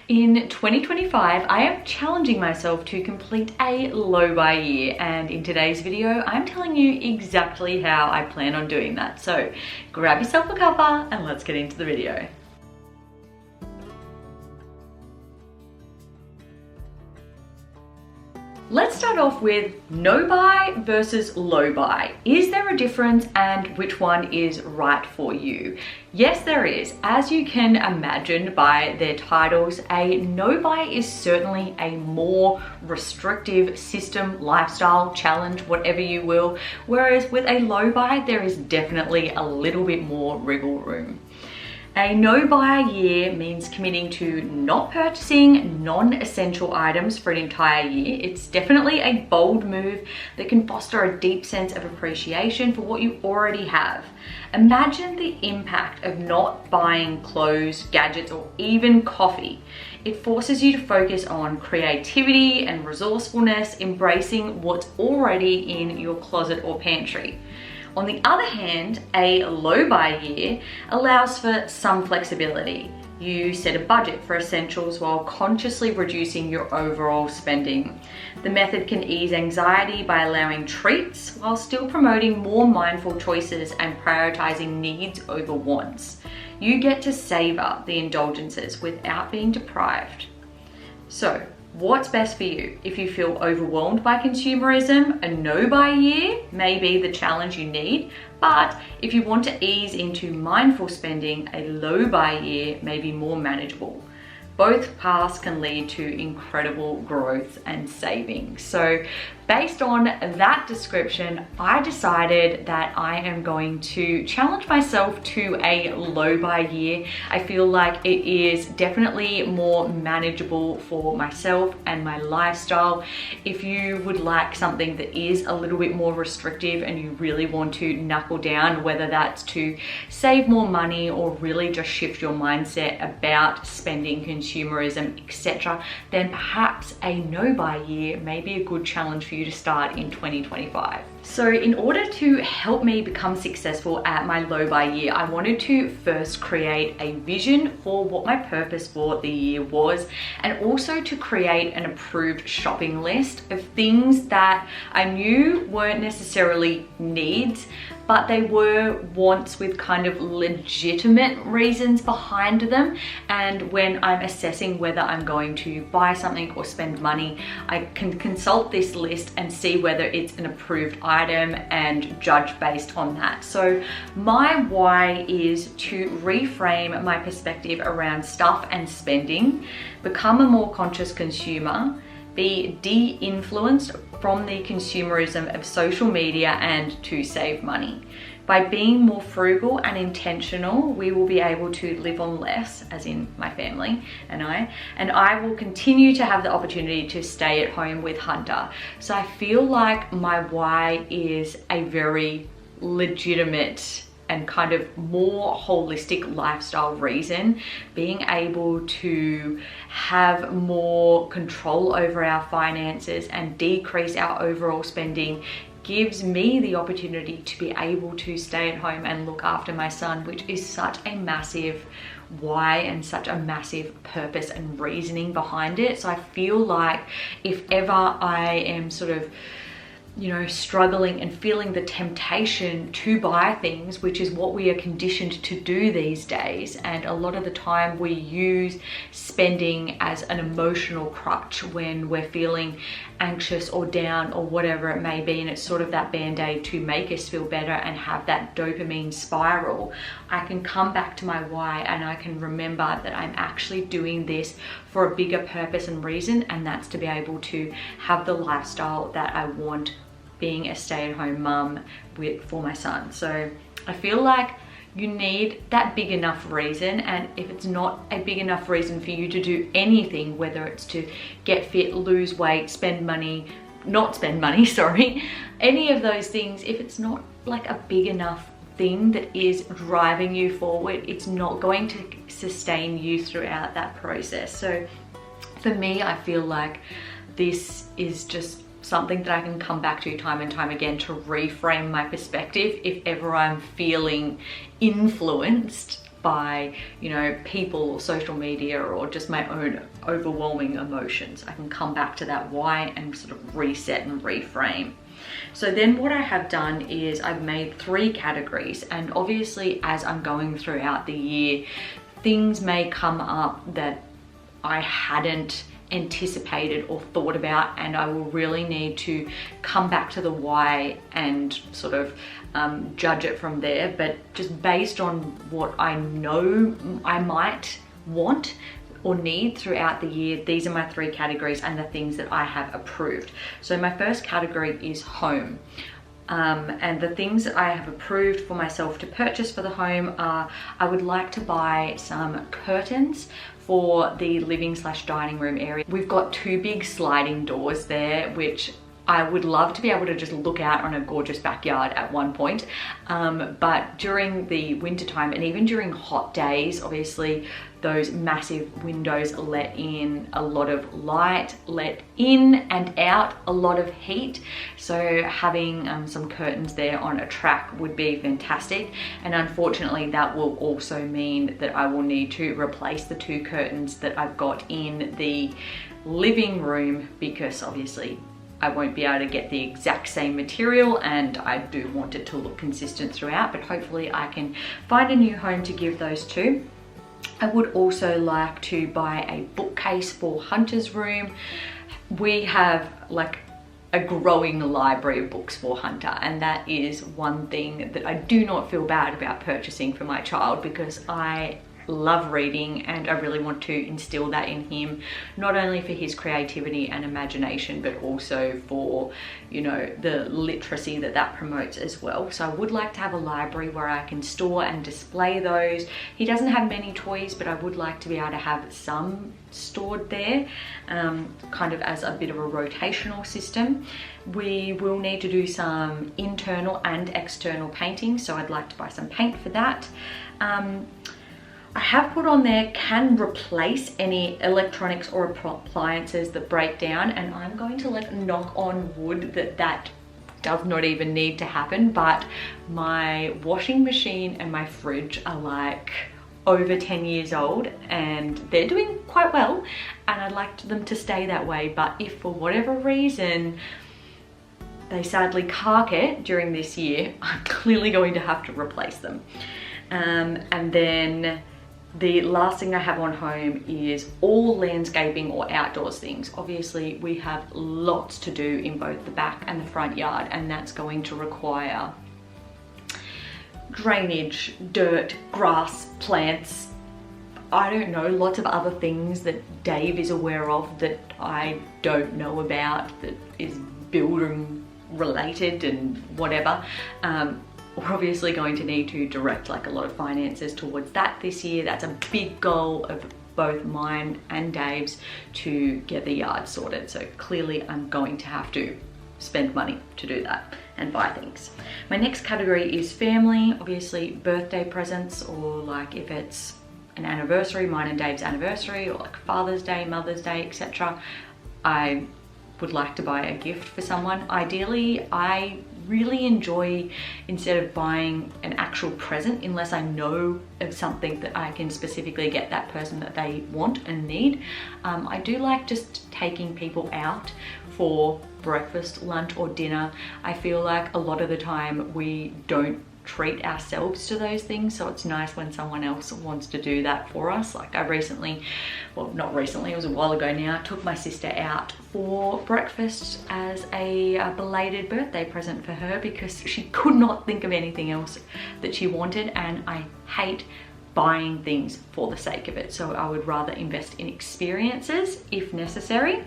In 2025, I am challenging myself to complete a low buy year, and in today's video, I'm telling you exactly how I plan on doing that. So grab yourself a cuppa and let's get into the video. Let's start off with no buy versus low buy. Is there a difference, and which one is right for you? Yes, there is. As you can imagine by their titles, a no buy is certainly a more restrictive system, lifestyle, challenge, whatever you will. Whereas with a low buy, there is definitely a little bit more wriggle room. A no buy year means committing to not purchasing non-essential items for an entire year. It's definitely a bold move that can foster a deep sense of appreciation for what you already have. Imagine the impact of not buying clothes, gadgets, or even coffee. It forces you to focus on creativity and resourcefulness, embracing what's already in your closet or pantry. On the other hand, a low buy year allows for some flexibility. You set a budget for essentials while consciously reducing your overall spending. The method can ease anxiety by allowing treats while still promoting more mindful choices and prioritizing needs over wants. You get to savor the indulgences without being deprived. So, what's best for you? If you feel overwhelmed by consumerism, a no buy year may be the challenge you need, but if you want to ease into mindful spending, a low buy year may be more manageable. Both paths can lead to incredible growth and savings. So based on that description, I decided that I am going to challenge myself to a low buy year. I feel like it is definitely more manageable for myself and my lifestyle. If you would like something that is a little bit more restrictive and you really want to knuckle down, whether that's to save more money or really just shift your mindset about spending, consumerism, etc., then perhaps a no buy year may be a good challenge for you to start in 2025. So in order to help me become successful at my low buy year, I wanted to first create a vision for what my purpose for the year was, and also to create an approved shopping list of things that I knew weren't necessarily needs, but they were wants with kind of legitimate reasons behind them. And when I'm assessing whether I'm going to buy something or spend money, I can consult this list and see whether it's an approved item and judge based on that. So my why is to reframe my perspective around stuff and spending, become a more conscious consumer, be de-influenced from the consumerism of social media, and to save money. By being more frugal and intentional, we will be able to live on less, as in my family and I will continue to have the opportunity to stay at home with Hunter. So I feel like my why is a very legitimate and kind of more holistic lifestyle reason. Being able to have more control over our finances and decrease our overall spending gives me the opportunity to be able to stay at home and look after my son, which is such a massive why and such a massive purpose and reasoning behind it. So I feel like if ever I am sort of struggling and feeling the temptation to buy things, which is what we are conditioned to do these days. And a lot of the time we use spending as an emotional crutch when we're feeling anxious or down or whatever it may be. And it's sort of that band-aid to make us feel better and have that dopamine spiral. I can come back to my why and I can remember that I'm actually doing this for a bigger purpose and reason. And that's to be able to have the lifestyle that I want, being a stay-at-home mum for my son. So I feel like you need that big enough reason, and if it's not a big enough reason for you to do anything, whether it's to get fit, lose weight, spend money, not spend money, sorry, any of those things, if it's not like a big enough thing that is driving you forward, it's not going to sustain you throughout that process. So for me, I feel like this is just something that I can come back to time and time again to reframe my perspective if ever I'm feeling influenced by, you know, people or social media or just my own overwhelming emotions. I can come back to that why and sort of reset and reframe. So then what I have done is I've made 3 categories, and obviously as I'm going throughout the year, things may come up that I hadn't anticipated or thought about, and I will really need to come back to the why and sort of judge it from there. But just based on what I know I might want or need throughout the year, these are my 3 categories and the things that I have approved. So my first category is home. And the things that I have approved for myself to purchase for the home are, I would like to buy some curtains for the living / dining room area. We've got 2 big sliding doors there, which I would love to be able to just look out on a gorgeous backyard at one point. But during the winter time and even during hot days, obviously those massive windows let in a lot of light, let in and out a lot of heat. So having some curtains there on a track would be fantastic. And unfortunately that will also mean that I will need to replace the 2 curtains that I've got in the living room, because obviously I won't be able to get the exact same material, and I do want it to look consistent throughout, but hopefully I can find a new home to give those to. I would also like to buy a bookcase for Hunter's room. We have like a growing library of books for Hunter, and that is one thing that I do not feel bad about purchasing for my child, because I love reading and I really want to instill that in him, not only for his creativity and imagination, but also for, you know, the literacy that promotes as well. So I would like to have a library where I can store and display those. He doesn't have many toys, but I would like to be able to have some stored there, kind of as a bit of a rotational system. We will need to do some internal and external painting, so I'd like to buy some paint for that. I have put on there, can replace any electronics or appliances that break down, and I'm going to like knock on wood that does not even need to happen. But my washing machine and my fridge are like over 10 years old and they're doing quite well, and I'd like them to stay that way. But if for whatever reason they sadly cark it during this year, I'm clearly going to have to replace them. And then the last thing I have on home is all landscaping or outdoors things. Obviously we have lots to do in both the back and the front yard, and that's going to require drainage, dirt, grass, plants, I don't know, lots of other things that Dave is aware of that I don't know about, that is building related and whatever. We're obviously going to need to direct like a lot of finances towards that this year. That's a big goal of both mine and Dave's, to get the yard sorted. So clearly I'm going to have to spend money to do that and buy things. My next category is family, obviously birthday presents, or like if it's an anniversary, mine and Dave's anniversary, or like Father's Day, Mother's Day, etc. I would like to buy a gift for someone. Ideally, I really enjoy, instead of buying an actual present, unless I know of something that I can specifically get that person that they want and need, I do like just taking people out for breakfast, lunch or dinner. I feel like a lot of the time we don't treat ourselves to those things, so it's nice when someone else wants to do that for us. Like I recently, well not recently, it was a while ago now, took my sister out for breakfast as a belated birthday present for her, because she could not think of anything else that she wanted, and I hate buying things for the sake of it. So I would rather invest in experiences if necessary.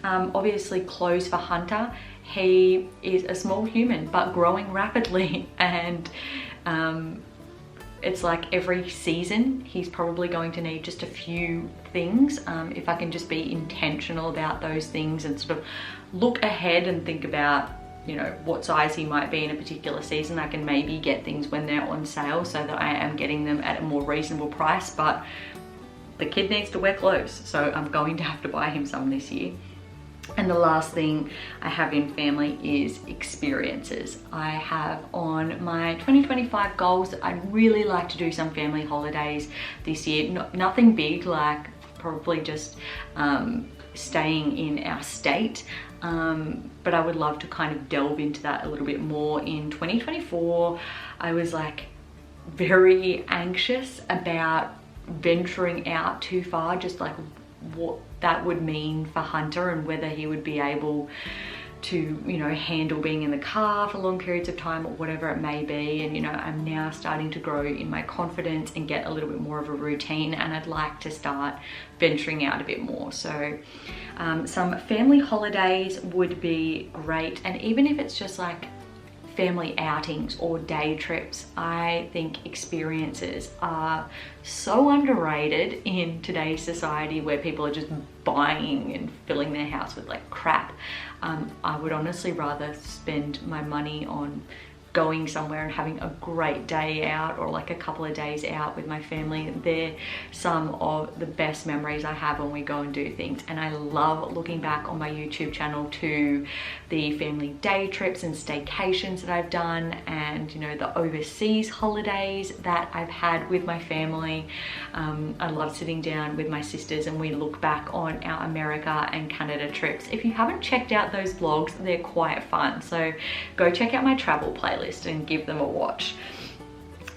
Obviously clothes for Hunter. He is a small human but growing rapidly, and it's like every season he's probably going to need just a few things. If I can just be intentional about those things and sort of look ahead and think about, you know, what size he might be in a particular season, I can maybe get things when they're on sale so that I am getting them at a more reasonable price. But the kid needs to wear clothes, so I'm going to have to buy him some this year. And the last thing I have in family is experiences. I have on my 2025 goals that I'd really like to do some family holidays this year. Nothing big, like probably just staying in our state. But I would love to kind of delve into that a little bit more. In 2024, I was like very anxious about venturing out too far, just like what that would mean for Hunter and whether he would be able to, you know, handle being in the car for long periods of time or whatever it may be. And, you know, I'm now starting to grow in my confidence and get a little bit more of a routine, and I'd like to start venturing out a bit more. So some family holidays would be great. And even if it's just like family outings or day trips, I think experiences are so underrated in today's society where people are just buying and filling their house with like crap. I would honestly rather spend my money on going somewhere and having a great day out, or like a couple of days out with my family. They're some of the best memories I have when we go and do things. And I love looking back on my YouTube channel to the family day trips and staycations that I've done, and, you know, the overseas holidays that I've had with my family. I love sitting down with my sisters and we look back on our America and Canada trips. If you haven't checked out those vlogs, they're quite fun. So go check out my travel playlist and give them a watch.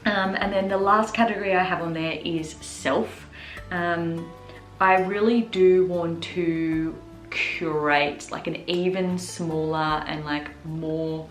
And then the last category I have on there is self. I really do want to curate like an even smaller and like more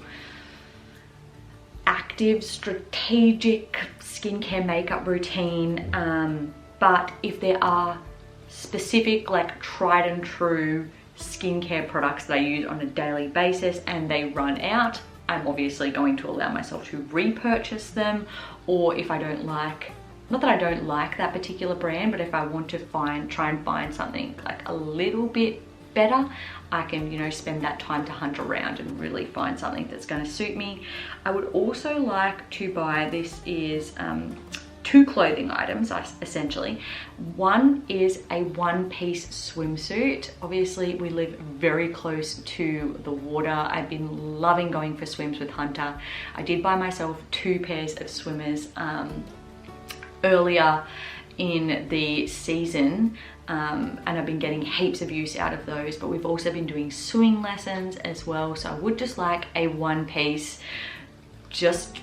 active, strategic skincare makeup routine. But if there are specific, like tried and true skincare products that I use on a daily basis and they run out, I'm obviously going to allow myself to repurchase them. Or if I don't like, not that I don't like that particular brand, but if I want to try and find something like a little bit better, I can, you know, spend that time to hunt around and really find something that's going to suit me. I would also like to buy, this is two clothing items essentially. One is a one-piece swimsuit. Obviously we live very close to the water. I've been loving going for swims with Hunter. I did buy myself 2 pairs of swimmers earlier in the season, and I've been getting heaps of use out of those, but we've also been doing swimming lessons as well. So I would just like a one piece just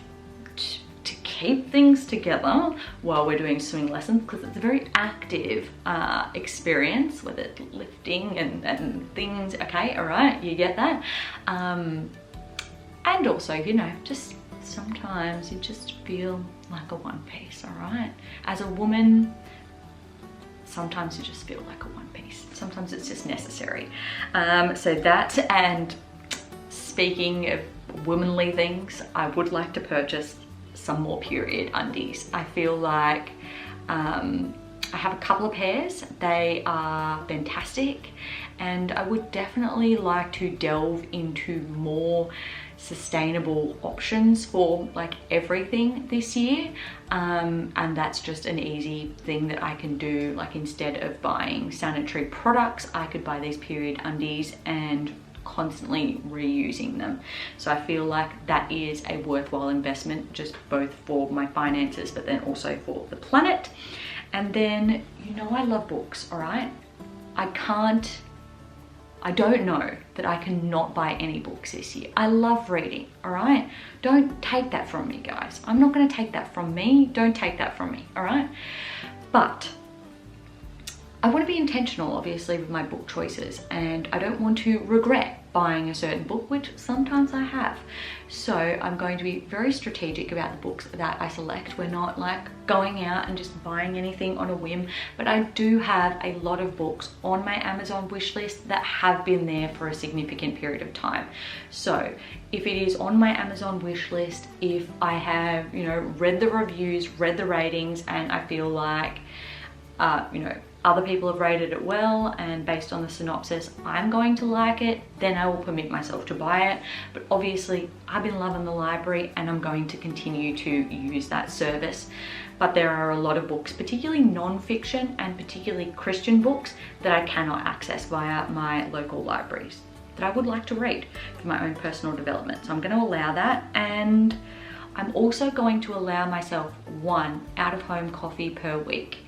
to keep things together while we're doing swimming lessons, because it's a very active experience with it lifting and things. Okay, all right, you get that. And also, you know, just sometimes you just feel like a one piece, all right? As a woman, sometimes you just feel like a one piece. Sometimes it's just necessary. So that, and speaking of womanly things, I would like to purchase some more period undies. I feel like I have a couple of pairs. They are fantastic, and I would definitely like to delve into more sustainable options for like everything this year, and that's just an easy thing that I can do. Like, instead of buying sanitary products, I could buy these period undies and constantly reusing them. So I feel like that is a worthwhile investment, just both for my finances but then also for the planet. And then, you know, I love books, all right? I don't know that I can not buy any books this year. I love reading, all right? Don't take that from me, guys. I'm not gonna take that from me. Don't take that from me, all right? But I want to be intentional, obviously, with my book choices, and I don't want to regret buying a certain book, which sometimes I have. So I'm going to be very strategic about the books that I select. We're not like going out and just buying anything on a whim, but I do have a lot of books on my Amazon wish list that have been there for a significant period of time. So if it is on my Amazon wish list, if I have, you know, read the reviews, read the ratings, and I feel like, you know, other people have rated it well, and based on the synopsis I'm going to like it, then I will permit myself to buy it. But obviously I've been loving the library and I'm going to continue to use that service. But there are a lot of books, particularly non-fiction and particularly Christian books, that I cannot access via my local libraries that I would like to read for my own personal development. So I'm going to allow that, and I'm also going to allow myself one out-of-home coffee per week.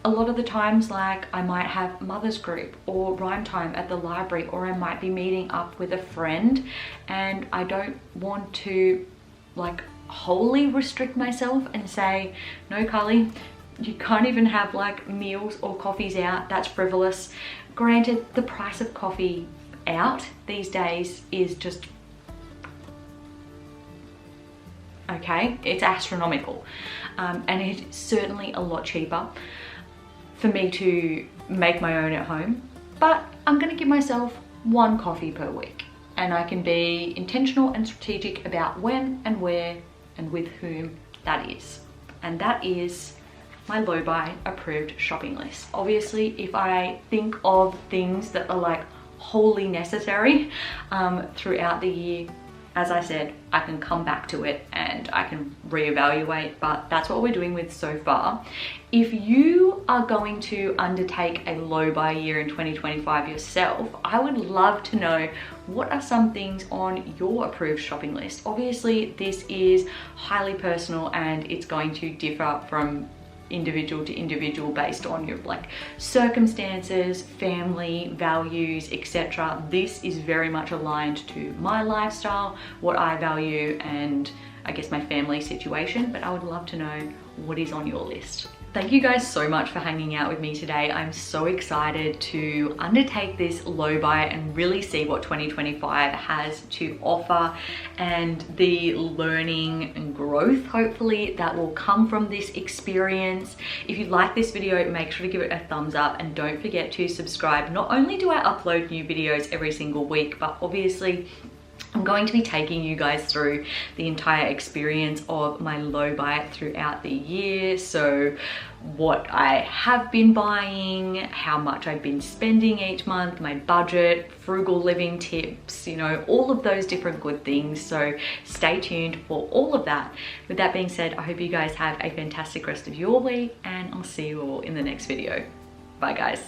A lot of the times, like, I might have mother's group or rhyme time at the library, or I might be meeting up with a friend, and I don't want to like wholly restrict myself and say, no Carly, you can't even have like meals or coffees out, that's frivolous. Granted, the price of coffee out these days is just, okay, it's astronomical, and it's certainly a lot cheaper for me to make my own at home. But I'm gonna give myself one coffee per week, and I can be intentional and strategic about when and where and with whom that is. And that is my low buy approved shopping list. Obviously, if I think of things that are like wholly necessary throughout the year, as I said, I can come back to it and I can reevaluate, but that's what we're doing with so far. If you are going to undertake a low buy year in 2025 yourself, I would love to know what are some things on your approved shopping list. Obviously, this is highly personal and it's going to differ from individual to individual based on your like circumstances, family, values, etc. This is very much aligned to my lifestyle, what I value, and I guess my family situation, but I would love to know what is on your list. Thank you guys so much for hanging out with me today. I'm so excited to undertake this low buy and really see what 2025 has to offer, and the learning and growth, hopefully, that will come from this experience. If you like this video, make sure to give it a thumbs up and don't forget to subscribe. Not only do I upload new videos every single week, but obviously I'm going to be taking you guys through the entire experience of my low buy throughout the year. So what I have been buying, how much I've been spending each month, my budget, frugal living tips, you know, all of those different good things. So stay tuned for all of that. With that being said, I hope you guys have a fantastic rest of your week, and I'll see you all in the next video. Bye guys.